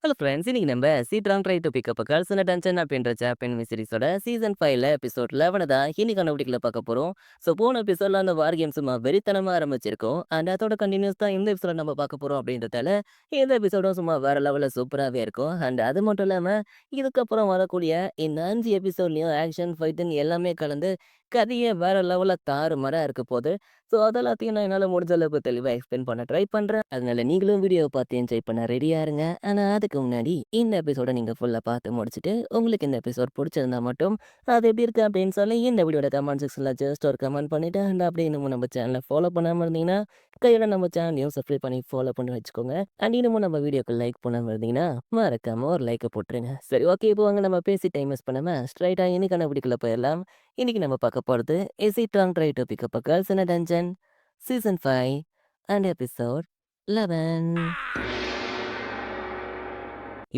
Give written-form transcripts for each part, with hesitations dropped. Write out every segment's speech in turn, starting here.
Hello friends. இன்னைக்கு நம்ம சீட்ராங் try to pick up girls in attention அப்படின்ற ஜாப்பனீஸ் சீரிஸோட சீசன் 5ல எபிசோட் 11 தான் இன்னைக்கான வீடியோல பார்க்க போறோம். ஸோ போன எபிசோட்ல அந்த வார் கேம் சும்மா வெறித்தனமா ஆரம்பிச்சிருக்கோம். அண்ட் அதோட கண்டினியூஸ் தான் இந்த எபிசோட நம்ம பார்க்க போறோம் அப்படின்றதால இந்த எபிசோடும் சும்மா வேற லெவல்ல சூப்பராகவே இருக்கும். அண்ட் அது மட்டும் இல்லாம இதுக்கப்புறம் வரக்கூடிய இந்த 5 எபிசோட்லயும் ஆக்ஷன், ஃபைட்டுன்னு எல்லாமே கலந்து கதையே வேற லெவல்ல தாறுமாறா இருக்க போது. ஸோ அதெல்லாத்தையும் நான் என்னால முடிஞ்ச அளவுக்கு தெளிவா எக்ஸ்பிளைன் பண்ண ட்ரை பண்றேன். அதனால நீங்களும் வீடியோவை பார்த்து என்ஜாய் பண்ண ரெடியா இருங்க. ஆனா அதுக்கு முன்னாடி இந்த எபிசோட நீங்க ஃபுல்லா பார்த்து முடிச்சுட்டு, உங்களுக்கு இந்த எபிசோட் புடிச்சிருந்தா மட்டும், அது எப்படி இருக்கு அப்படின்னு சொல்லி இந்த வீடியோட கமெண்ட் செக்ஷன்ல ஜஸ்ட் ஒரு கமெண்ட் பண்ணிட்டு, அண்ட் அப்படியே இன்னமும் நம்ம சேனலை ஃபாலோ பண்ணாம இருந்தீங்கன்னா, கையோட நம்ம சேனலையும் சப்ஸ்கிரைப் பண்ணி ஃபாலோ பண்ணி வச்சுக்கோங்க. அண்ட் இன்னமும் நம்ம வீடியோக்கு லைக் பண்ணாம இருந்தீங்கன்னா, மறக்காம ஒரு லைக்க போட்டுருங்க. சரி, ஓகே, இப்போ வாங்க நம்ம பேசி டைம் வேஸ்ட் பண்ணாம ஸ்ட்ரைட்டா இன்னைக்கான வீடியோக்குள்ள போயிடலாம். இன்னைக்கு நம்ம பார்க்க போறது is it wrong try to pick up a girls in a dungeon season 5 and episode 11.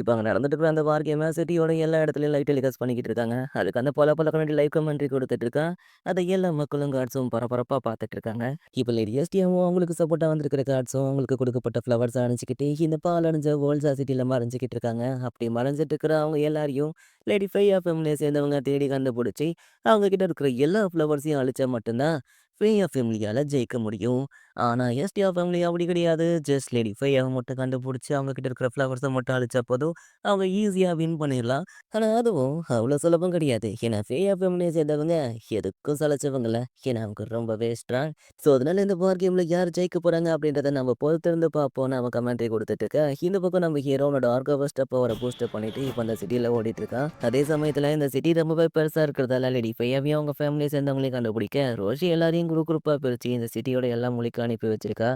இப்ப அங்க நடந்துட்டு இருக்கிற அந்த வார் கேம சிட்டியோட எல்லா இடத்துலயும் லைவ் டெலிகாஸ்ட் பண்ணிக்கிட்டு இருக்காங்க. அதுக்கு அந்த பொல பொல கமெண்ட்ரி லைவ் கமெண்ட்ரி குடுத்துட்டு இருக்கான். அத எல்லா மக்களும் காட்ஸும் பரபரப்பா பார்த்துட்டு இருக்காங்க. இப்ப லேடி எஸ்டியாவும் அவங்களுக்கு சப்போர்ட்டா வந்திருக்கிற காட்ஸும் அவங்களுக்கு கொடுக்கப்பட்ட ஃப்ளவர்ஸ அணிஞ்சுக்கிட்டு இந்த பால் அணிஞ்ச வேர்ல்ட்ஸா சிட்டில மறைஞ்சுக்கிட்டு இருக்காங்க. அப்படி மறைஞ்சிட்டு இருக்கிற அவங்க எல்லாரையும் லேடி ஃபையா ஃபேமிலிய சேர்ந்தவங்க தேடி கண்டுபிடிச்சு அவங்க கிட்ட இருக்கிற எல்லா ஃப்ளவர்ஸையும் அழிச்சா மட்டும்தான் ஃபேயா ஃபேமிலியால ஜெயிக்க முடியும். ஆனா எஸ்டியா ஃபேமிலி அப்படி கிடையாது. ஜஸ்ட் லேடி ஃபையாவ மட்டும் கண்டுபிடிச்சு அவங்க கிட்ட இருக்கிற ஃப்ளவர்ஸ மட்டும் அழிச்சா போதும். அவங்க ஈஸியா வின் பண்ணிடலாம். ஆனா அதுவும் அவ்வளோ சுலபம் கிடையாது. ஏன்னா ஃபேயா ஃபேமிலியை சேர்ந்தவங்க எதுக்கும் சலைச்சவங்கல்ல. ஏன்னா அவங்க ரொம்பவே ஸ்ட்ராங். ஸோ அதனால இந்த வார் கேம்ல யார் ஜெயிக்க போறாங்க அப்படின்றத நம்ம பொறுத்திருந்து பார்ப்போம்னு அவன் கமெண்ட்ரி கொடுத்துட்டு இருக்கா. இந்த பக்கம் நம்ம ஹீரோனோட ஆர்கோவஸ்ட பவரை பூஸ்ட் பண்ணிட்டு இப்போ அந்த சிட்டில ஓடிட்டு இருக்கான். அதே சமயத்துல இந்த சிட்டி ரொம்பவே பெருசா இருக்கிறதால லேடி ஃபையாவையும் அவங்க ஃபேமிலியை சேர்ந்தவங்களையும் கண்டுபிடிக்க ரோஷி எல்லாரையும் குரூப்பா பிரிச்சு இந்த சிட்டியோட எல்லா மூலைக்கும் அனுப்பி வச்சிருக்கா.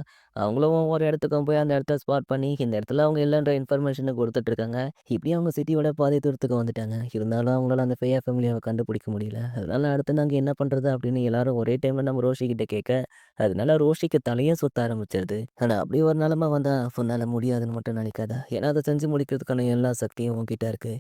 அவங்களும் ஒவ்வொரு இடத்துக்கும் போய் அந்த இடத்த ஸ்பாட் பண்ணி இந்த இடத்துல அவங்க இல்லைன்ற இன்ஃபர்மேஷனை கொடுத்துட்டு இருக்காங்க. இப்படி அவங்க சிட்டியோட பாதி தூரத்துக்கு வந்துட்டாங்க. இருந்தாலும் அவங்களால அந்த ஃபேயா ஃபேமிலியாவை கண்டுபிடிக்க முடியல. அதனால அடுத்து நாங்க என்ன பண்றது அப்படின்னு எல்லாரும் ஒரே டைம்ல நம்ம ரோஷி கிட்ட கேட்க, அதனால ரோஷிக்கு தலையே சுத்த ஆரம்பிச்சிருது. ஆனா அப்படி ஒரு நிலைமை வந்தா உன்னால முடியாதுன்னு மட்டும் நினைக்காத. ஏன்னா அதை செஞ்சு முடிக்கிறதுக்கான எல்லா சக்தியும் உன்கிட்ட இருக்கு.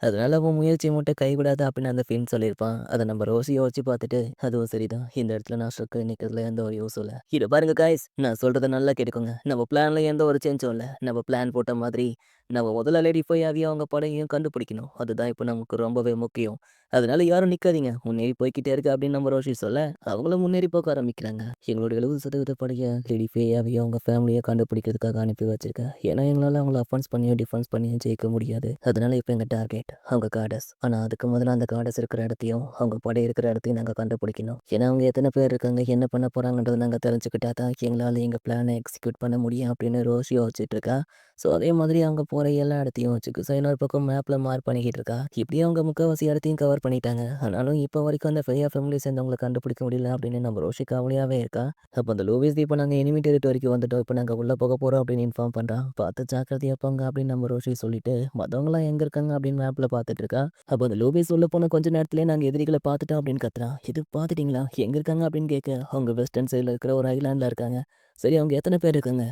அதனால உன் முயற்சியை மட்டும் கைவிடாத அப்படின்னு அந்த ஃபிலிம் சொல்லியிருப்பான். அதை நம்ம ரோசி யோசிச்சு பார்த்துட்டு, அதுவும் சரிதான். இந்த இடத்துல நான் ஸ்ட்ரக் நிற்கிறதுல எந்த ஒரு யூஸும் இல்லை. இது பாருங்க காய்ஸ், நான் சொல்றதை நல்லா கேட்டுக்கோங்க. நம்ம பிளான்ல எந்த ஒரு சேஞ்சும் இல்லை. நம்ம பிளான் போட்ட மாதிரி நம்ம முதல்ல லேடி போய் அவங்க படையையும் கண்டுபிடிக்கணும். அதுதான் இப்போ நமக்கு ரொம்பவே முக்கியம். அதனால யாரும் நிக்காதீங்க. முன்னேறி போய்க்கிட்டே இருக்கு அப்படின்னு நம்ம ரோஷி சொல்ல, அவங்களும் முன்னேறி போக ஆரம்பிக்கிறாங்க. எங்களோட 70% படைய லேடி ஃபேயாவையும் அவங்க ஃபேமிலியை கண்டுபிடிக்கிறதுக்காக அனுப்பி வச்சிருக்கேன். ஏன்னா எங்களால் அவங்கள அஃபென்ஸ் பண்ணியோ டிஃபென்ஸ் பண்ணியோ ஜெயிக்க முடியாது. அதனால இப்போ எங்கள் டார்கெட் அவங்க காடஸ். ஆனால் அதுக்கு முதல்ல அந்த காடஸ் இருக்கிற இடத்தையும் அவங்க படை இருக்கிற இடத்தையும் நாங்கள் கண்டுபிடிக்கணும். ஏன்னா அவங்க எத்தனை பேர் இருக்காங்க, என்ன பண்ண போறாங்கன்றதை நாங்கள் தெரிஞ்சுக்கிட்டா தான் எங்களால் எங்கள் பிளானை எக்ஸிக்யூட் பண்ண முடியும் அப்படின்னு ரோஷி யோசிச்சுட்டு இருக்கா. ஸோ அதே மாதிரி அவங்க போகிற எல்லா இடத்தையும் வச்சுக்கு ஸோ இன்னொரு பக்கம் மேப்பில் மார்க் பண்ணிக்கிட்டு இருக்கா. இப்படியே அவங்க முக்கால்வாசி இடத்தையும் கவர் பண்ணிட்டாங்க. ஆனாலும் இப்போ வரைக்கும் அந்த ஃபையா ஃபேமிலி சேர்ந்தவங்களை கண்டுபிடிக்க முடியல அப்படின்னு நம்ம ரோஷி கவலையாகவே இருக்கா. அப்போ அந்த லூவிஸ் இப்போ நாங்கள் எனிமி டெரிட்டரிக்கு வந்துட்டோம். இப்போ நாங்கள் உள்ளே போக போகிறோம் அப்படின்னு இன்ஃபார்ம் பண்ணுறான். பார்த்து ஜாக்கிரதையா போங்க அப்படின்னு நம்ம ரோஷி சொல்லிட்டு மற்றவங்களாம் எங்கே இருக்காங்க அப்படின்னு மேப்பில் பார்த்துட்டு இருக்கா. அப்போ அந்த லூவிஸ் உள்ள போன கொஞ்ச நேரத்திலே நாங்கள் எதிரிகளை பார்த்துட்டோம் அப்படின்னு கத்துறான். இது பார்த்துட்டீங்களா, எங்கே இருக்காங்க அப்படின்னு கேட்க, அவங்க வெஸ்டர்ன் சைடில் இருக்கிற ஒரு ஐலாண்டில் இருக்காங்க. சரி, அவங்க எத்தனை பேர் இருக்காங்க?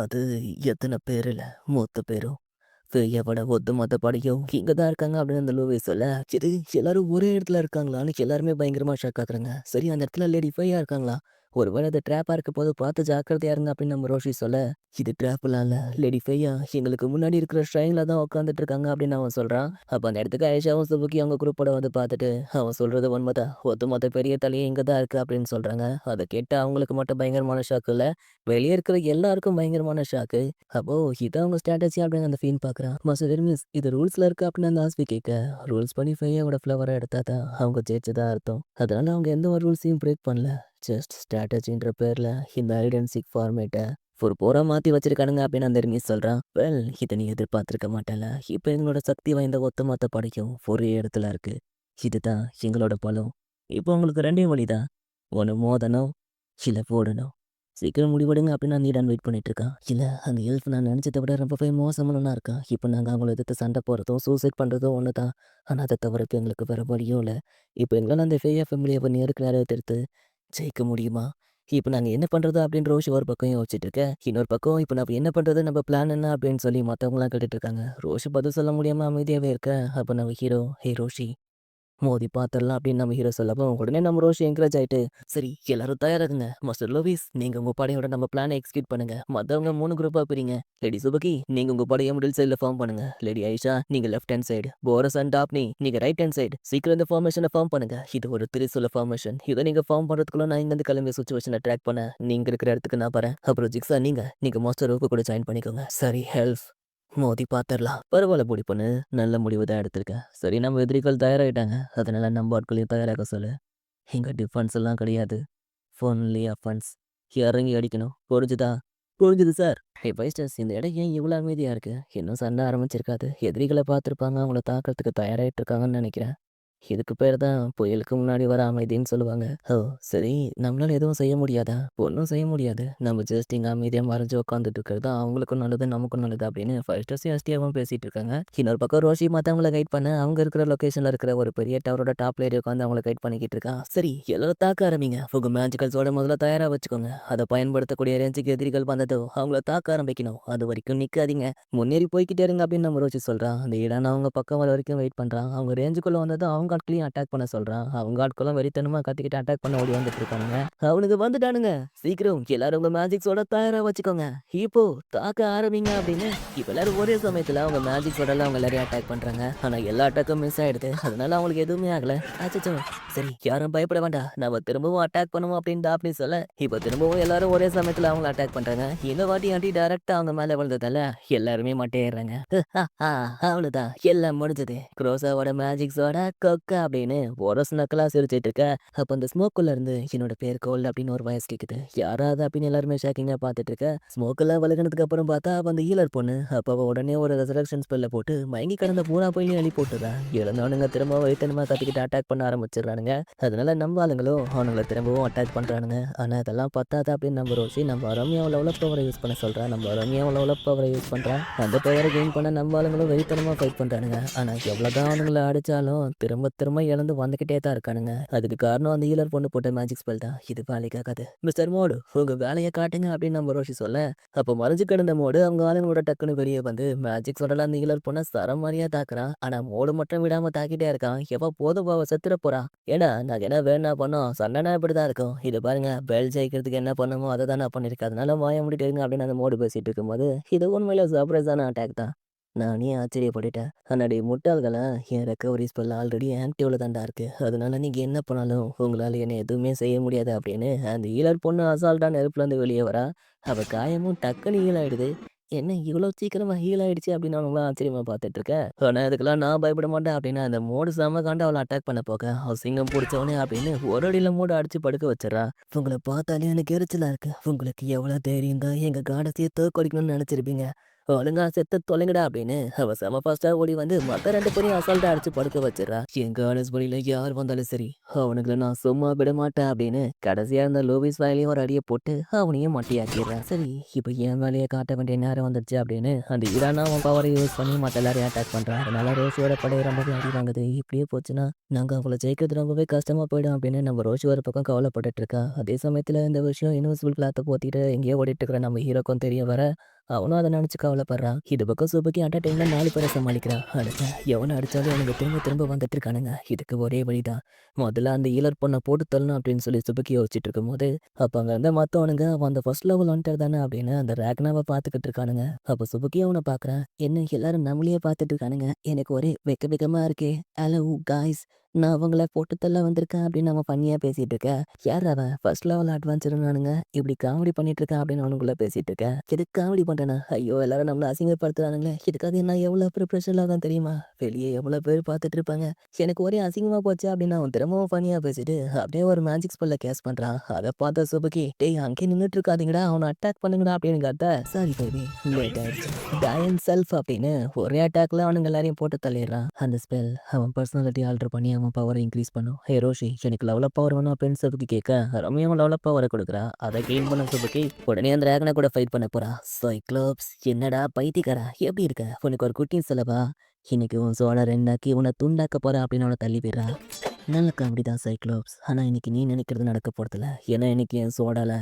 அது எத்தனை பேர் இல்லை, மொத்த பேரும் பெரியவட ஒட்டுமொத்த படையும் இங்க தான் இருக்காங்க அப்படின்னு அந்த லூவிஸ் சொல்ல, இது எல்லாரும் ஒரே இடத்துல இருக்காங்களான்னு எல்லாருமே பயங்கரமா ஷாக் ஆகுறாங்க. சரி, அந்த இடத்துல லேடி ஃபையா இருக்காங்களா? ஒருவேளை அது ட்ராப்பா இருக்க போது பார்த்து ஜாக்கிரதையா இருங்க அப்படின்னு நம்ம ரோஷி சொல்ல, இது ட்ராப்லாம் இல்ல, லேடி ஃபையா எங்களுக்கு முன்னாடி இருக்கிற ஷ்ரைன்ல தான் உட்காந்துட்டு இருக்காங்க அப்படின்னு அவன் சொல்றான். அப்ப அந்த இடத்துக்கு ஆயிஷாவும் சுபுக்கி அவங்க குரூப்போட வந்து பார்த்துட்டு, அவன் சொல்றது உண்மைதான், ஒட்டுமொத்த பெரிய தலையே இங்க தான் இருக்கு அப்படின்னு சொல்றாங்க. அதை கேட்டு அவங்களுக்கு மட்டும் பயங்கரமான ஷாக் இல்ல, வெளியே இருக்கிற எல்லாருக்கும் பயங்கரமான ஷாக்கு. அப்போ இது அவங்க ஸ்ட்ராட்டஜி அப்படின்னு அந்த ஃபீன் பார்க்குறான். மாஸ்டர் எர்மிஸ், இது ரூல்ஸ்ல இருக்கு அப்படின்னு அந்த ஆஸ்வி கேட்க, ரூல்ஸ் படி ஃபையாவோட ஃப்ளவரை எடுத்தா தான் அவங்க ஜெயிச்சதா அர்த்தம். அதனால அவங்க எந்த ஒரு ரூல்ஸையும் பிரேக் பண்ணல. ஜஸ்ட் ஸ்ட்ராட்டஜின்ற பேர்ல இந்த ஐடென்சிக் ஃபார்மேட்டை ஒரு போரா மாத்தி வச்சிருக்கானுங்க அப்படின்னு அந்த எர்மிஸ் சொல்றான். வெல், இதை நீ எதிர்பார்த்திருக்க மாட்டேன்ல. இப்போ எங்களோட சக்தி வாய்ந்த ஒட்டுமொத்த படைக்கும் ஒரே இடத்துல இருக்கு. இதுதான் எங்களோட பலம். இப்போ உங்களுக்கு ரெண்டே வழிதான், ஒன்று மோதணும், இல்லை போடணும். சீக்கிரம் முடிவெடுங்க அப்படின்னு அந்த ஈடான் வெயிட் பண்ணிட்டு இருக்கான். இல்லை, அந்த எல்ஃப் நான் நினச்சதை விட ரொம்பவே மோசமானவனா இருக்கான். இப்போ நாங்கள் அவங்கள எதிர்த்து சண்டை போகிறதும் சூசைட் பண்ணுறதும் ஒன்று தான். ஆனால் அதை தவிர இப்போ எங்களுக்கு வேறு வழியும் இல்லை. இப்போ எங்களால் அந்த ஃபேயா ஃபேமிலியை பண்ணி இருக்கிற எடுத்து ஜெயிக்க முடியுமா? இப்போ நாங்கள் என்ன பண்ணுறது அப்படின்னு ரோஷி ஒரு பக்கம் யோசிச்சுட்டு இருக்கேன். இன்னொரு பக்கம் இப்போ நம்ம என்ன பண்ணுறது, நம்ம பிளான் என்ன அப்படின்னு சொல்லி மற்றவங்களாம் கேட்டுட்டு இருக்காங்க. ரோஷி பதில் சொல்ல முடியாமல் அமைதியாகவே இருக்க. அப்போ நம்ம ஹீரோ, ஹே ரோஷி, மோதி பாத்துரலாம் அப்படின்னு நம்ம ஹீரோ சொல்லப்போ, உடனே நம்ம ரோஷி என்கரேஜ் ஆயிட்டு, சரி எல்லாரும் தயாராகுங்க. மாஸ்டர் லூயிஸ், நீங்க உங்க படையோட நம்ம பிளான எக்ஸிக்யூட் பண்ணுங்க. மத்தவங்க 3 குரூப்பா பிரிங்க. லேடி சுபகி, நீங்க உங்க படைய மிடில் சைடுல ஃபார்ம் பண்ணுங்க. லேடி ஆயிஷா, நீங்க left hand side. Porous and Daphne, நீங்க ரைட் ஹேண்ட் சைடு. சீக்கிரம் இந்த ஃபார்மேஷனை ஃபார்ம் பண்ணுங்க. இது ஒரு திரிசூல ஃபார்மேஷன். இதை நீங்க ஃபார்ம் பண்றதுக்குள்ள நான் இங்கிருந்து கிளம்பி சுச்சுவேஷனை ட்ராக் பண்ண நீங்க இருக்கிற இடத்துக்கு நான் வரேன். அப்புறம் ஜிக்ஸா, நீங்க மாஸ்டர் ரூக்கு கூட ஜாயின் பண்ணிக்கோங்க. சரி ஹெல்ப், மோதி பாத்துரலாம். பரவாயில்ல பொடி பொண்ணு, நல்ல முடிவு தான் எடுத்திருக்க. சரி நம்ம எதிரிகள் தயாராகிட்டாங்க, அதனால நம்ம ஆட்களையும் தயாராக சொல்லு. இங்க டிஃபென்ஸ் எல்லாம் கிடையாது, ஒன்லி அஃபென்ஸ். இறங்கி அடிக்கணும், புரிஞ்சுதா? புரிஞ்சுது சார். ஹே வைஸ்டர்ஸ், இந்த இடம் ஏன் இவ்வளோ அமைதியா இருக்கு? இன்னும் சண்டை ஆரம்பிச்சிருக்காது. எதிரிகளை பார்த்துருப்பாங்க, அவங்கள தாக்கிறதுக்கு தயாராகிட்டு இருக்காங்கன்னு நினைக்கிறேன். இதுக்கு பேர் தான் புயலுக்கு முன்னாடி வர அமைதின்னு சொல்லுவாங்க. ஓ சரி, நம்மளால எதுவும் செய்ய முடியாதா? ஒன்றும் செய்ய முடியாது. நம்ம ஜஸ்ட் இங்கே அமைதியாக மறைஞ்சு உட்காந்துட்டு இருக்கிறது தான் அவங்களுக்கும் நல்லது, நமக்கும் நல்லது அப்படின்னு ஃபர்ஸ்ட் எஸ்டியாவும் பேசிட்டு இருக்காங்க. இன்னொரு பக்கம் ரோஷி மற்றவங்கள கைட் பண்ண அவங்க இருக்கிற லொக்கேஷனில் இருக்கிற ஒரு பெரிய டவரோட டாப்ல ஏறி உட்காந்து அவங்கள கைட் பண்ணிக்கிட்டு இருக்கா. சரி எல்லாரும் தாக்க ஆரம்பிங்க. உங்க மேஜிக்கல்ஸோட முதல்ல தயாராக வச்சுக்கோங்க. அதை பயன்படுத்தக்கூடிய ரேஞ்சுக்கு எதிரிகள் வந்ததோ அவங்கள தாக்க ஆரம்பிக்கணும். அது வரைக்கும் நிற்காதீங்க, முன்னேறி போய்கிட்டே இருங்க அப்படின்னு நம்ம ரோஷி சொல்றான். அந்த இடான அவங்க பக்கம் வர வரைக்கும் வெயிட் பண்றான். அவங்க ரேஞ்சுக்குள்ள வந்ததும் அவங்க ஆட்களையும் அட்டாக் பண்ண சொல்றான். அவங்க ஆட்களும் வெறித்தனமா கத்திக்கிட்டு அட்டாக் பண்ண ஓடி வந்துட்டு இருக்கானுங்க. அவனுக்கு வந்துட்டானுங்க. சீக்கிரம் எல்லாரும் உங்க மேஜிக்ஸோட தயாரா வச்சுக்கோங்க, இப்போ தாக்க ஆரம்பிங்க அப்படின்னு. இப்ப எல்லாரும் ஒரே சமயத்துல அவங்க மேஜிக்ஸோட அவங்க எல்லாரையும் அட்டாக் பண்றாங்க. ஆனா எல்லா அட்டாக்கும் மிஸ் ஆயிடுது. அதனால அவங்களுக்கு எதுவுமே ஆகல. அச்சச்சோ, சரி யாரும் பயப்பட வேண்டாம், நம்ம திரும்பவும் அட்டாக் பண்ணுவோம் அப்படின்னு டாப்னி சொல்ல, இப்ப திரும்பவும் எல்லாரும் ஒரே சமயத்துல அவங்கள அட்டாக் பண்றாங்க. இந்த வாட்டி ஆண்டி டைரக்டா அவங்க மேல விழுந்ததால எல்லாருமே மட்டையேறாங்க. அவ்வளவுதான், எல்லாம் முடிஞ்சது. குரோசாவோட மேஜிக்ஸோட கொக்கா அப்படின்னு ஒரு நக்கலா சிரிச்சிட்டு இருக்க. அப்ப அந்த ஸ்மோக்குள்ள இருந்து என்னோட பேர் கோல்ட் அப்படின்னு ஒரு வாய்ஸ் கேக்குது. யாராவது அப்படின்னு எல்லாருமே ஷாக்கிங்கா பாத்துட்டு இருக்க. ஸ்மோக்கெல்லாம் விலகினதுக்கு அப்புறம் பார்த்தா அப்ப அந்த ஹீலர் பொண்ணு. அப்ப அவ உடனே ஒரு ரெசரக்ஷன் ஸ்பெல்ல போட்டு மயங்கி கடந்த பூரா போய் எழுப்பி போட்டுறா. இழந்தவனுங்க திரும்ப வைத்தனமா கத்திக்கிட்டு அட்டாக் பண்ண ஆரம்பிச்சிடுறானுங்க. அதனால நம்ம ஆளுங்களும் அவனுங்களை திரும்பவும் அட்டாக் பண்றானுங்க. ஆனா அதெல்லாம் பத்தாது அப்படின்னு நம்ம ரோசி நம்ம ரம்யாவை லெவலப் பவரை யூஸ் பண்ண சொல்றா. நம்ம ரம்யாவை லெவலப் பவரை யூஸ் பண்றா. அந்த பவரை கெயின் பண்ண நம்ம ஆளுங்களும் வெறித்தனமா ஃபைட் பண்றானுங்க. ஆனா எவ்வளவுதான் அவனுங்களை அடிச்சாலும் திரும்ப திரும்ப இழந்து வந்துகிட்டே தான் இருக்கானுங்க. அதுக்கு காரணம் அந்த ஹீலர் பொண்ணு போட்ட மேஜிக் ஸ்பெல் தான். இது வேலைக்காகாது. மிஸ்டர் மோடு, உங்க வேலையை காட்டுங்க அப்படின்னு நம்ம ரோஷி சொல்ல, அப்போ மறைஞ்சு கிடந்த மோடு அவங்க ஆளுங்களோட டக்குன்னு வெளியே வந்து மேஜிக் சொல்லலாம் அந்த ஹீலர் பொண்ணை சரமாரியா தாக்குறான். ஆனா மோடு மட்டும் விடாம தாக்கிட்டே இருக்கான். எப்ப போதும் பாவ செத்துற போறா. ஏன்னா நாங்க என்ன வேணா பண்ணோம், சண்டைனா இப்படிதான் இருக்கும். இது பாருங்க, பெல் ஜெயிக்கிறதுக்கு என்ன பண்ணுமோ அதை தான் நான் பண்ணிருக்கேன். அதனால வாய முடிட்டு இருங்க அப்படின்னு அந்த மோடு பேசிட்டு இருக்கும்போது, இது உண்மையில சர்ப்ரைஸான அட்டாக் தான். நானே ஆச்சரியப்பட்டுட்டேன். ஆனா டேய் முட்டாள்களா, என் ரெக்கவரி ஸ்பெல் ஆல்ரெடி ஆக்டிவ்ல தான்டா இருக்கு. அதனால நீங்க என்ன பண்ணாலும் உங்களால என்ன எதுவுமே செய்ய முடியாது அப்படின்னு அந்த ஹீலர் பொண்ணு அசால்ட்டா நெருப்புல இருந்து வெளியே வரா. அவ காயமும் டக்குன்னு ஹீல் ஆயிடுது. என்ன இவ்வளோ சீக்கிரமா ஹீல் ஆயிடுச்சு அப்படின்னு அவனுங்களாம் ஆச்சரியமா பார்த்துட்டு இருக்கேன். ஆனா இதுக்கெல்லாம் நான் பயப்பட மாட்டேன் அப்படின்னு அந்த மோடு செம காண்டு அவளை அட்டாக் பண்ண போக, அவ சிங்கம் பிடிச்சவனே அப்படின்னு ஒரு அடியில மூட அடிச்சு படுக்க வச்சிடறா. உங்களை பார்த்தாலே எனக்கு எரிச்சலா இருக்கு. உங்களுக்கு எவ்வளவு தைரியம் தான் எங்க காடத்தையே தோக்கடிக்கணும்னு நினைச்சிருப்பீங்க. ஒழுங்கா செத்து தொலைங்கடா அப்படின்னு அவ செம ஃபாஸ்டா ஓடி வந்து மத்த 2 பேரையும் அசால்ட்டா அடிச்சு படுக்க வச்சிடறா. என் கார்டஸ் வழியில யார் வந்தாலும் சரி, அவனுங்களை நான் சும்மா விட மாட்டேன் அப்படின்னு கடைசியா இருந்த லூவிஸ் வாயிலையும் ஒரு அடியை போட்டு அவனையும் மட்டையாக்கிடுறா. சரி, இப்போ என் வேலையை காட்ட வேண்டிய நேரம் வந்துருச்சு அப்படின்னு அந்த இரானா அவன் பவரை யூஸ் பண்ணி மற்ற எல்லாரையும் அட்டாக் பண்றான். அதனால ரோஷியோட படை ரொம்பவே அடி வாங்குது. இப்படியே போச்சுன்னா நாங்க அவளை ஜெயிக்கிறது ரொம்பவே கஷ்டமா போயிடும் அப்படின்னு நம்ம ரோஷி ஒரு பக்கம் கவலைப்பட்டுட்டு இருக்கா. அதே சமயத்துல இந்த விஷயம் இன்விசிபிள் கிளாத்தை போத்திட்டு எங்கேயோ ஓடிட்டு இருக்கிற நம்ம ஹீரோக்கும் தெரிய வர, அவனும் அதை நினைச்சு கவலைப்படுறான். இது பக்கம் சுபக்கி அட் டைம்ல 4 பேரை சமாளிக்கிறான். அடிச்சா எவனை அடிச்சாலும் அவனுக்கு திரும்ப திரும்ப வந்துட்டு இருக்கானுங்க. இதுக்கு ஒரே வழிதான், முதல்ல அந்த ஈலர் பொண்ணை போட்டு தள்ளணும் அப்படின்னு சொல்லி சுபக்கி யோசிச்சுட்டு இருக்கும் போது, அப்ப அங்க இருந்த மத்தவனுங்க அவன் அந்த ஃபர்ஸ்ட் லெவல் வந்துட்டார் தானே அப்படின்னு அந்த ரேக்னாவை பார்த்துக்கிட்டு இருக்கானுங்க. அப்ப சுபக்கி அவனை பாக்குறான். என்ன எல்லாரும் நம்மளையே பார்த்துட்டு இருக்கானுங்க, எனக்கு ஒரே வெக்க வெக்கமா இருக்கே. ஹலோ காய்ஸ், நான் அவங்கள போட்டு தள்ள வந்திருக்கேன் அப்படின்னு அவன் பண்ணியா பேசிட்டு இருக்க. யார் அவன் ஃபர்ஸ்ட் லெவல் அட்வான்ச்சர்னானுங்க, இப்படி காமெடி பண்ணிட்டு இருக்கான் அப்படின்னு அவனுக்குள்ள பேசிட்டு இருக்க. எதுக்கு காமெடி பண்றேனா? ஐயோ எல்லாரும் நம்மள அசிங்கப்படுத்துறானுங்களே. இதுக்காக என்ன எவ்வளவு ப்ரிப்ரேஷன்ல தான் தெரியுமா? வெளியே எவ்வளவு பேர் பார்த்துட்டு இருப்பாங்க. எனக்கு ஒரே அசிங்கமா போச்சு அப்படின்னு அவன் திரும்பவும் ஃபனியா பேசிட்டு அப்படியே ஒரு மேஜிக் ஸ்பெல்ல கேஸ் பண்றான். அதை பார்த்த சுபகி, டேய் அங்கே நின்னுட்டு இருக்காதீங்கடா, அவனை அட்டாக் பண்ணுங்கடா அப்படின்னு கத்த. சாரி பேபி, லேட் ஆயிடுச்சு. டயன் செல்ஃப் அப்படின்னு ஒரே அட்டாக்ல அவனுங்க எல்லாரையும் போட்டு தள்ளிடுறான். அந்த ஸ்பெல் அவன் பர்சனாலிட்டி ஆல்டர் பண்ணி அவன் பவரை இன்க்ரீஸ் பண்ணும். ஹே ரோஷி, எனக்கு லெவலப் பவர் வேணும் அப்படின்னு சுபுக்கி கேட்க, ரம்யாவும் லெவலப் பவரை கொடுக்குறா. அதை கெயின் பண்ண சுபுக்கி உடனே அந்த டிராகனை கூட ஃபைட் பண்ண போறா. சைக்ளோப்ஸ், என்னடா பைத்தியக்காரா, எப்படி இருக்க? உனக்கு ஒரு குட்டி சொல்லவா? இன்னைக்கு உன் சோட ரெண்டாக்கி உன்னை துண்டாக்க போறேன் அப்படின்னு அவனை தள்ளி போயிடுறா. நல்ல காமெடி தான் சைக்ளோப்ஸ். ஆனா இன்னைக்கு நீ நினைக்கிறது நடக்க போறதில்ல. ஏன்னா இன்னைக்கு என் சோடால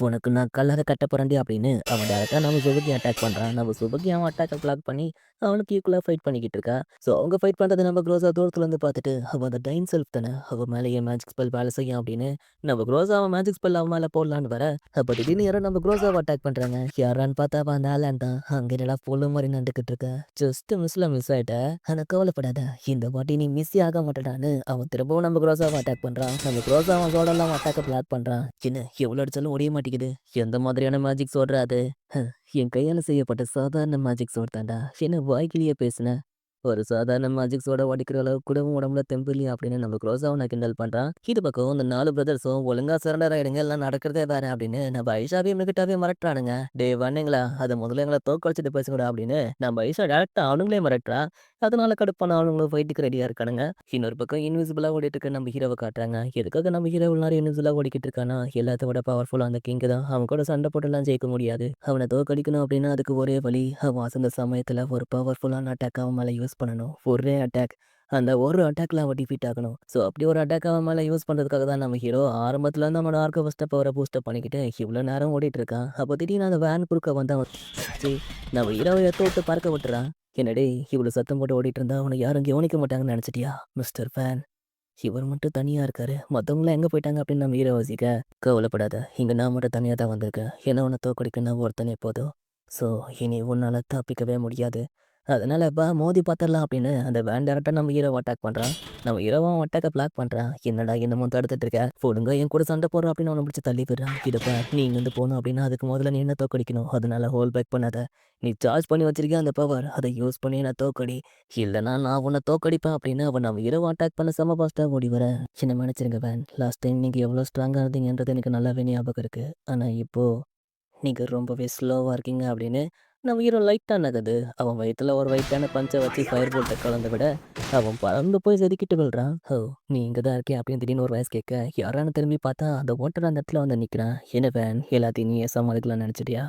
உனக்கு நான் கல்லறை கட்ட போறேன்டி அப்படின்னு அவன் டேரக்டா நம்ம சுபக்கி அட்டாக் பண்றான். நம்ம சுபக்கி அவன் அட்டாக்கை பிளாக் பண்ணி அவனுக்கு ஈக்குவலா ஃபைட் பண்ணிக்கிட்டு இருக்கா. ஸோ அவங்க ஃபைட் பண்றதை நம்ம க்ரோஸா தூரத்துல இருந்து பார்த்துட்டு அவ அந்த டைன் செல்ஃப் தானே அவ மேலே ஏன் மேஜிக் ஸ்பெல் வேலை செய்யும் அப்படின்னு நம்ம க்ரோஸா அவன் மேஜிக் ஸ்பெல் அவன் மேலே போடலான்னு வர அப்போ திடீர்னு யாரோ நம்ம க்ரோஸாவை அட்டாக் பண்றாங்க. யாரான்னு பார்த்தா அவன் அந்த ஆலன் தான். அங்கே நல்லா பொண்ணு மாதிரி நடந்துக்கிட்டு இருக்க. ஜஸ்ட் மிஸ் ஆயிட்ட. ஆனா கவலைப்படாத, இந்த வாட்டி நீ மிஸ் ஆக மாட்டேடான்னு அவன் திரும்பவும் நம்ம க்ரோஸாவை அட்டாக் பண்றான். நம்ம க்ரோஸா அவன் சோடெல்லாம் அட்டாக்கை பிளாக் பண்றான். என்ன எவ்வளோ அடிச்சாலும் ஒடிய மாட்டேங்குது. எந்த மாதிரியான மேஜிக் சோடுறா அது? என் கையால செய்யப்பட்ட சாதாரண மேஜிக் சோடு தான்டா. என்ன வாய்க்கிலேயே பேசுன? ஒரு சாதாரண மேஜிக் சோட உடைக்கிற அளவுக்கு கூட உன் உடம்புல தெம்பு இல்லையா அப்படின்னு நம்ம க்ரோஸாவை நான் கிண்டல் பண்றான். இது பக்கம் இந்த 4 பிரதர்ஸும் ஒழுங்கா சரண்டர் ஆயிடுங்க, எல்லாம் நடக்கிறதே வேற அப்படின்னு நம்ம ஐஷாவையும் மிகிட்டாவே மிரட்டுறானுங்க. டே வந்தீங்களா, அதை முதல்ல எங்களை தோக்கடிச்சிட்டு பேசுங்கடா அப்படின்னு நம்ம ஐஷா டேரக்டா அவனுங்களே மிரட்டுறா. அதனால கடுப்பான அவனுங்களும் ஃபைட்டுக்கு ரெடியா இருக்கானுங்க. இன்னொரு பக்கம் இன்விசிபிளா ஓடிட்டு இருக்க நம்ம ஹீரோவை காட்டுறாங்க. எதுக்காக நம்ம ஹீரோ இவ்வளவு நேரம் இன்விசிபிளா ஓடிக்கிட்டு இருக்கானா, எல்லாத்த விட பவர்ஃபுல்லா அந்த கிங் தான். அவன் கூட சண்டை போட்டுலாம் ஜெயிக்க முடியாது. அவனை தோக்கடிக்கணும் அப்படின்னா அதுக்கு ஒரே வழி, அவன் அசந்த சமயத்துல ஒரு பவர்ஃபுல்லான அட்டாக் அவன் மேல யூஸ் பண்ணணும். ஒரே அட்டாக். அந்த ஒரு அட்டாக்ல அவன் டிஃபீட் ஆகணும். ஸோ அப்படி ஒரு அட்டாக் அவன் மேல யூஸ் பண்றதுக்காக தான் நம்ம ஹீரோ ஆரம்பத்துல இருந்து அவனோட ஆர்க்க ஃபர்ஸ்ட் பவரை பூஸ்டப் பண்ணிக்கிட்டு இவ்வளோ நேரம் ஓடிட்டு இருக்கான். அப்போ திடீர்னு அந்த வேன் குறுக்க வந்து அவன் நம்ம ஹீரோவை எத்த விட்டு பறக்க விட்டுறான். என்னடே இவ்வளோ சத்தம் போட்டு ஓடிட்டு இருந்தா அவனை யாரும் கவனிக்க மாட்டாங்கன்னு நினைச்சிட்டியா மிஸ்டர் ஃபேன்? இவர் மட்டும் தனியா இருக்காரு, மற்றவங்களாம் எங்க போயிட்டாங்க அப்படின்னு நம்ம ஹீரோ யோசிக்க, கவலைப்படாத, இங்க நான் மட்டும் தனியா தான் வந்திருக்கேன். என்ன உன்னை தோக்கடிக்க நான் ஒருத்தனே போதும். ஸோ இனி உன்னால தப்பிக்கவே முடியாது. அதனால பா மோதி பார்த்துடலாம் அப்படின்னு அந்த வேன் டேரக்டா நம்ம ஹீரோவை அட்டாக் பண்றான். நம்ம ஹீரோவும் அட்டாக்கை பிளாக் பண்றான். என்னடா இன்னமும் தடுத்துட்டு இருக்க, போடுங்க என் கூட சண்டை போடுறோம் அப்படின்னு அவனை பிடிச்சி தள்ளி விடுறான். இதப்ப நீ இங்கிருந்து போகணும் அப்படின்னா அதுக்கு முதல்ல நீ என்ன தோக்கடிக்கணும். அதனால ஹோல் பேக் பண்ணாத. நீ சார்ஜ் பண்ணி வச்சிருக்க அந்த பவர், அதை யூஸ் பண்ணி என்ன தோக்கடி, இல்லைனா நான் உன்னை தோக்கடிப்பேன் அப்படின்னு அவன் நம்ம ஹீரோவை அட்டாக் பண்ண செம ஃபாஸ்ட்டாக ஓடி வர. என்ன மன்னிச்சிருங்க வேன், லாஸ்ட் டைம் நீங்கள் எவ்வளோ ஸ்ட்ராங்காக இருந்தீங்கன்றது எனக்கு நல்லாவே ஞாபகம் இருக்கு. ஆனால் இப்போ நீங்க ரொம்பவே ஸ்லோவா இருக்கீங்க அப்படின்னு நம்ம ஹீரோ லைட்டா நகது. அவன் வயித்துல ஒரு வெயிட்டான பஞ்சை வச்சு ஃபயர் போல்ட்டை கலந்து விட அவன் பறந்து போய் செதுக்கிட்டு விழுறான். ஓ, நீ இங்கே தான் இருக்கே அப்படின்னு திடீர்னு ஒரு வயசு கேட்க, யாரானு திரும்பி பார்த்தா அந்த ஓட்டர் அந்த இடத்துல வந்து நிற்கிறான். என்ன வேன், எல்லாத்தையும் நீயே சமாளிக்கலாம்னு நினச்சிட்டியா?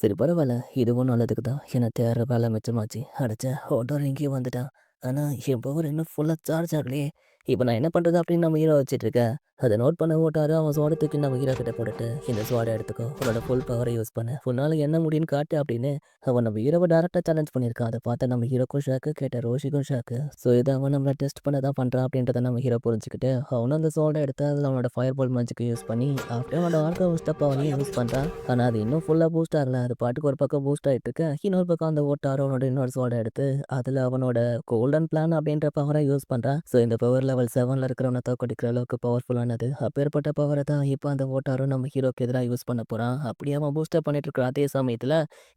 சரி பரவாயில்ல, இதுவும் நல்லதுக்கு தான். என்ன தேடுற வேலை மிச்சமாச்சு. அடைச்ச ஓட்டர் எங்கேயும் வந்துட்டான். ஆனால் என் பவர் இன்னும் ஃபுல்லாக சார்ஜ் ஆகலையே. இப்போ நான் என்ன பண்ணுறது அப்படின்னு நம்ம ஹீரோ வச்சுட்டு இருக்கேன். அதை நோட் பண்ண ஓட்டாரு அவன் சோடை தூக்கி நம்ம ஹீரோ கிட்ட போட்டுட்டு, இந்த சோடை எடுத்துக்கோ, உன்னோட ஃபுல் பவரை யூஸ் பண்ண, உன்னால் என்ன முடியும்னு காட்டு அப்படின்னு அவன் நம்ம ஹீரோவை டேரெக்டாக சேலஞ்ச் பண்ணியிருக்கான். அதை பார்த்தா நம்ம ஹீரோக்கும் ஷாக்கு, கேட்ட ரோஷிக்கும் ஷாக்கு. ஸோ இதை அவன் நம்மளை டெஸ்ட் பண்ண தான் பண்ணுறான் அப்படின்றத நம்ம ஹீரோ புரிஞ்சுக்கிட்டு அவனும் அந்த சோடை எடுத்து அதில் அவனோட ஃபயர் பால் மேஜிக்கை யூஸ் பண்ணி அப்படியே அவனோட ஆர்கோ ஸ்டெப் அவனையும் யூஸ் பண்ணுறான். ஆனால் அது இன்னும் ஃபுல்லாக பூஸ்ட் ஆகலை. அது பாட்டுக்கு ஒரு பக்கம் பூஸ்ட் ஆகிட்டு இருக்கு. இன்னொரு பக்கம் அந்த ஓட்டாரோ அவனோட இன்னொரு சோடை எடுத்து அதில் அவனோட கோல்டன் பிளான் அப்படின்ற பவரை யூஸ் பண்ணுறான். ஸோ இந்த பவர் லெவல் 7ல் இருக்கிறவனை தோக்கடிக்கிற அளவுக்கு பவர்ஃபுல்லானது. அப்பேற்பட்ட பவரை தான் இப்போ அந்த ஓட்டாரும் நம்ம ஹீரோக்கு எதிராக யூஸ் பண்ண போகிறான். அப்படியே அவன் பூஸ்டப் பண்ணிட்டு இருக்கிற அதே சமயத்தில்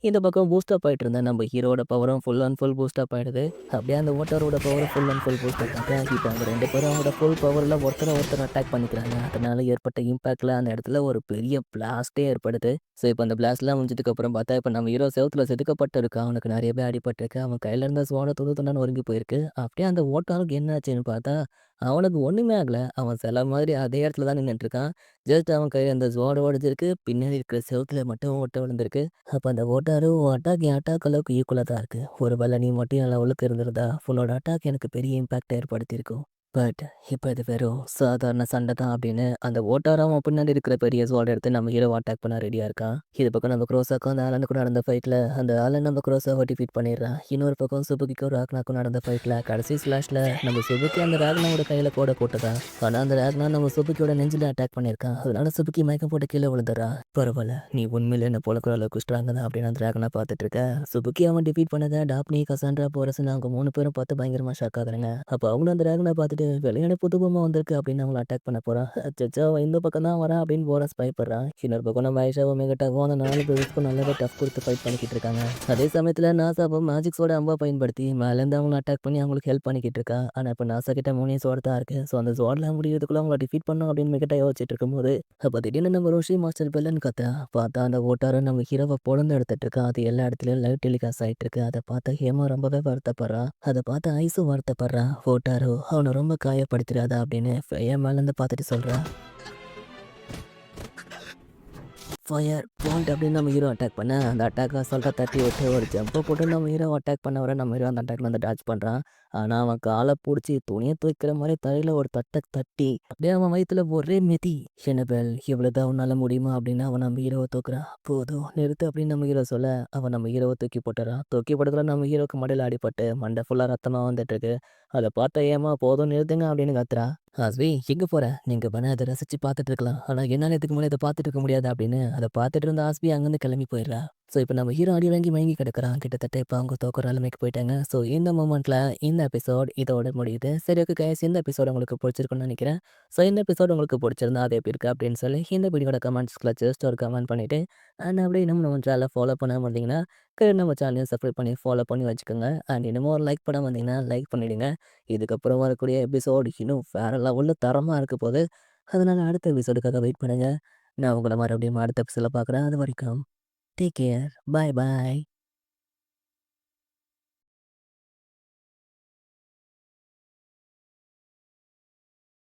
இந்த பக்கம் பூஸ்டப் ஆகிட்டு இருந்த நம்ம ஹீரோட பவரும் ஃபுல் அண்ட் ஃபுல் பூஸ்டப் ஆகிடுது. அப்படியே அந்த ஓட்டாரோட பவரும் ஃபுல் அண்ட் ஃபுல் பூஸ்டப் ஆக இப்போ அவங்க 2 பேரும் அவங்களோட ஃபுல் பவரில் ஒருத்தர் அட்டாக் பண்ணிக்கிறாங்க. அதனால ஏற்பட்ட இம்பாக்டில் அந்த இடத்துல ஒரு பெரிய பிளாஸ்டே ஏற்படுது. ஸோ இப்போ அந்த பிளாஸ்ட்லாம் முடிஞ்சதுக்கு அப்புறம் பார்த்தா இப்போ நம்ம ஹீரோ செவுத்துல செதுக்கப்பட்டு இருக்கான். அவனுக்கு நிறைய பேர் அடிபட்டிருக்கு. அவன் கையில இருந்த சோட துண்டு ஒருங்கி போயிருக்கு. அப்படியே அந்த ஓட்டாருக்கு என்ன ஆச்சுன்னு பார்த்தா அவனுக்கு ஒண்ணுமே ஆகல. அவன் சிலை மாதிரி அதே இடத்துல தான் நின்னுட்டு இருக்கான். ஜஸ்ட் அவன் கையில அந்த சோடு உடைஞ்சிருக்கு. பின்னாடி இருக்கிற செவுத்துல மட்டும் ஓட்டை விழுந்திருக்கு. அப்ப அந்த ஓட்டாரு உன் அட்டாக் என் அட்டாக் அளவுக்கு ஈக்குவலா தான் இருக்கு. ஒருவேளை நீ மட்டும் என் லெவலுக்கு இருந்திருந்தா உன்னோட அட்டாக் எனக்கு பெரிய இம்பாக்ட் ஏற்படுத்தியிருக்கும். பட் இப்போ இது வெறும் சாதாரண சண்டை தான் அப்படின்னு அந்த ஓட்டார அவன் பின்னாடி இருக்கிற பெரிய சோட எடுத்து நம்ம ஹீரோ அட்டாக் பண்ண ரெடியா இருக்கான். இது பக்கம் நம்ம க்ரோஸாக்கும் அந்த ஆலன் கூட நடந்த ஃபைட்ல அந்த ஆலன் நம்ம க்ரோஸாவை டிஃபீட் பண்ணிடுறான். இன்னொரு பக்கம் சுபுக்கிக்கும் ராக்னாக்கும் நடந்த ஃபைட்ல கடைசி ஸ்லாஷ்ல நம்ம சுபுக்கி அந்த ராக்னாவோட கையில கோடை போட்டதா. ஆனா அந்த ராக்னா நம்ம சுபுக்கியோட நெஞ்சில அட்டாக் பண்ணியிருக்கான். அதனால சுபுக்கி மயக்கம் போட்டு கீழே விழுந்துறா. பரவாயில்ல, நீ உண்மையில என்ன பொழக்கிற அளவுக்கு ஸ்ட்ராங் தான் அப்படின்னு அந்த ராக்னா பார்த்துட்டு இருக்க. சுபுக்கி அவன் டிஃபீட் பண்ணதை டாப்னி, கசாண்ட்ரா, போரஸ்ன்னு அவங்க 3 பேரும் பார்த்து பயங்கரமா ஷாக் ஆகுறாங்க. அப்போ அவங்களும் அந்த ராக்னா பார்த்துட்டு விளையாட புது பொம்மை வந்திருக்கு அப்படின்னு அவங்கள அட்டாக் பண்ண போறான். அச்சச்சோ, அவன் இந்த பக்கம் தான் வரான் அப்படின்னு போரஸ் பயப்படுறான். இன்னொரு பக்கம் நம்ம ஐஷாவும் மெகட்டாவும் அந்த 4 பேருக்கும் நல்லாவே டஃப் கொடுத்து ஃபைட் பண்ணிக்கிட்டு இருக்காங்க. அதே சமயத்தில் நாசாவும் மேஜிக்ஸோட அம்பா பயன்படுத்தி மேலேருந்து அவங்கள அட்டாக் பண்ணி அவங்களுக்கு ஹெல்ப் பண்ணிக்கிட்டு இருக்கா. ஆனால் இப்போ நாசா கிட்ட 3 சோடு தான் இருக்கு. ஸோ அந்த சோடில் முடியறதுக்குள்ள அவங்கள டிஃபீட் பண்ணும் அப்படின்னு மெகட்டா யோசிச்சுட்டு இருக்கும்போது அப்போ திடீர்னு நம்ம ரோஷி மாஸ்டர் பெல்லன்னு கத்தா. பார்த்தா அந்த ஓட்டாரும் நம்ம ஹீரோவை பொழந்து எடுத்துட்டு இருக்கா. அது எல்லா இடத்துலயும் லைவ் டெலிகாஸ்ட் ஆயிட்டு இருக்கு. அதை பார்த்து ஹேமா ரொம்பவே வருத்தப்படுறா. அதை பார்த்து ஐஸும் வருத்தப்படுறா. ஓட்டாரோ அவனை ரொம்ப காயப்படுத்திடாதா அப்படின்னு என் மேலேருந்து பார்த்துட்டு சொல்கிறா. ஃபயர் பாயிண்ட் அப்படின்னு நம்ம ஹீரோ அட்டாக் பண்ண, அந்த அட்டாக் அசால்ட்டா தட்டி விட்டு ஒரு ஜம்ப போட்டு நம்ம ஹீரோவ அட்டாக் பண்ண வர நம்ம ஹீரோ அந்த அட்டாக்ல வந்து டாட்ஜ் பண்றான். ஆனா அவன் கால புடிச்சு துணிய துவைக்கிற மாரி தலையில ஒரு தட்டி, அப்படியே அவன் வயித்துல ஒரே மிதி. "என்னபெல் இவ்வளவுதான் உன்னால முடியுமா?" அப்படின்னு அவன் நம்ம ஹீரோவ தூக்குறான். "போதும் நிறுத்து" அப்படின்னு நம்ம ஹீரோ சொல்ல, அவன் நம்ம ஹீரோவ தூக்கி போட்டுறான். தூக்கி போட்டதுல நம்ம ஹீரோக்கு மண்டையில அடிபட்டு மண்டை ஃபுல்லா ரத்தமா வந்துட்டு இருக்கு. அத பார்த்த ஏம்மா போதும் நிறுத்துங்க அப்படின்னு கத்துறான். "ஆஸ்வி எங்க போற? நீங்க வேணா அத ரசிச்சு பார்த்துட்டு இருக்கலாம். ஆனா என்னால இதுக்கு மேல இத பார்த்துட்டு இருக்க முடியாது" அப்படின்னு அத பார்த்துட்டு இருந்த ஆஸ்வி அங்கருந்து கிளம்பி போயிடுறா. ஸோ இப்ப நம்ம ஹீரோ அடி வாங்கி மயங்கி கிடக்குறான். கிட்டத்தட்ட இப்ப அவங்க தோக்குற நிலைமைக்கு போயிட்டாங்க. ஸோ இந்த மொமெண்ட்ல இந்த எபிசோட் இதோட முடியுது. சரி ஓகே கைஸ், இந்த எபிசோட் உங்களுக்கு பிடிச்சிருக்கும்னு நினைக்கிறேன். ஸோ இந்த எபிசோட் உங்களுக்கு பிடிச்சிருந்தா அது எப்படி இருக்கு அப்படின்னு சொல்லி இந்த வீடியோட கமெண்ட்ஸ்ல ஜஸ்ட் ஒரு கமெண்ட் பண்ணிட்டு, அண்ட் அப்படியே இன்னும் நம்ம சேனலை ஃபாலோ பண்ணாம இருந்தீங்கன்னா நம்ம சேனலையும் சப்ஸ்கிரைப் பண்ணி ஃபாலோ பண்ணி வச்சுக்கோங்க. அண்ட் இன்னமும் ஒரு லைக் பண்ணாம வந்தீங்கன்னா லைக் பண்ணிடுங்க. இதுக்கப்புறம் வரக்கூடிய எபிசோட் இன்னும் வேற லெவல்ல தரமா இருக்க போகுது. அதனால அடுத்த எபிசோடுக்காக வெயிட் பண்ணுங்க. நான் உங்கள மறுபடியும் அடுத்த எபிசோட்ல பார்க்குறேன். அது வரைக்கும் டேக் கேர். பாய் பாய்.